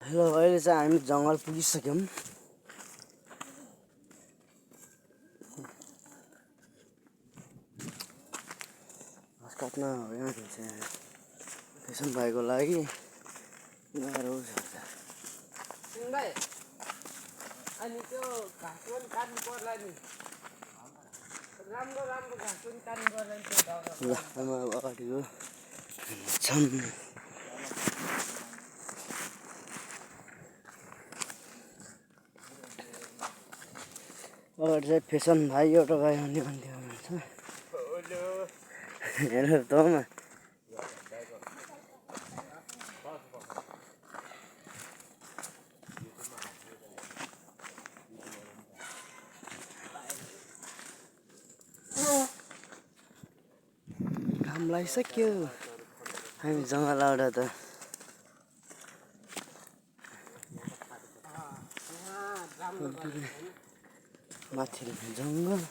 Hello अहिले चाहिँ हामी जङ्गल पुगिसक्यौँ। घाँस काट्न यहाँ चाहिँ फेसन भाइको लागि गाह्रो छ। भाइ अनि त्यो घाँस पनि काट्नु पर्ला नि, राम्रो राम्रो घाँस पनि काट्नु पर्ला नि त्यो ल हामी अब अगाडिको छन्। अगाडि चाहिँ फेसन भाइ एउटा भाइ आउने भन्थ्यो हुनुहुन्छ। हेर तँमा घाम लागिसक्यो। हामी जङ्गलबाट त माथि जङ्गल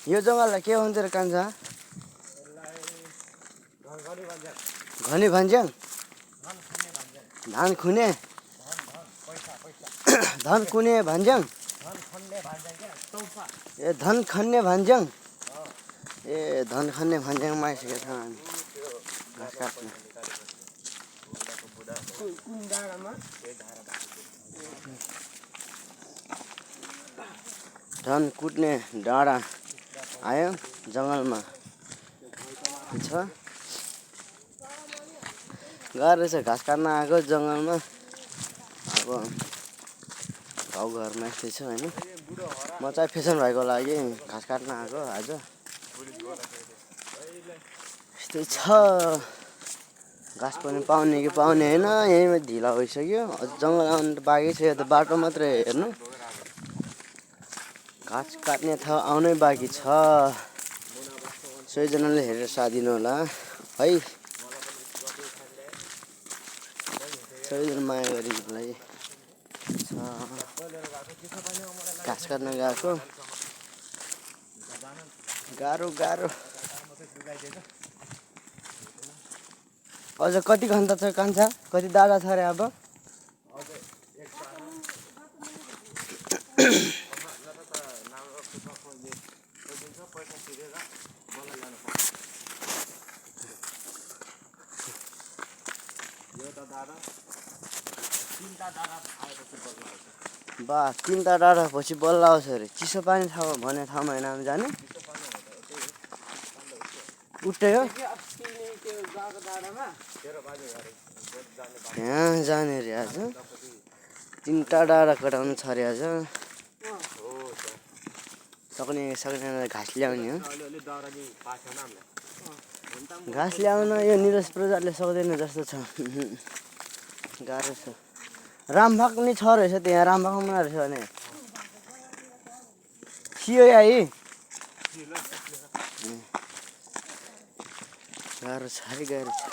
यो जङ्गललाई के भन्छ र कान्छा? घनी भन्ज्याङ, धान खुने, धन कुने भन्ज्याङ, ए धन खन्ने भन्ज्याङ, ए धन खन्ने भन्ज्याङमा आइसकेको छ हामी घाँस काट्न। धन कुट्ने डाँडा आयो जङ्गलमा छ। गाह्रो छ घाँस काट्न आएको जङ्गलमा। अब गाउँघरमा यस्तै छ होइन। म चाहिँ फेसन भाइको लागि घाँस काट्न आएको आज। यस्तै छ, घाँस पनि पाउने कि पाउने होइन। यहीँमा ढिला भइसक्यो। जङ्गल आउनु त बाँकी छ, यो त बाटो मात्रै हेर्नु। घाँस काट्ने ठाउँ आउनै बाँकी छ। सबैजनाले हेरेर साथ दिनु होला है। सबैजना माया गरिलाई छ। घाँस काट्न गएको गाह्रो गाह्रो। अझ कति घन्टा छ कान्छा? कति दाडा छ अरे अब? बा 3टा डाँडा पछि बल्ल आउँछ अरे। चिसो पानी छ भन्ने ठाउँमा होइन हामी जाने? उठ्टै हो यहाँ जाने अरे आज। 3टा डाँडा कटाउनु छ अरे आज। सक्ने घाँस ल्याउने हो। घाँस ल्याउन यो निरज प्रजातले सक्दैन जस्तो छ। गाह्रो छ। रामभाग नि छ रहेछ त्यहाँ। रामभागमा रहेछ भने थियो यही। गाह्रो छ है, गाह्रो छ।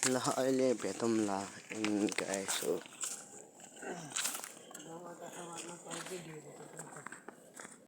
ल अहिले भेटौँला यसो।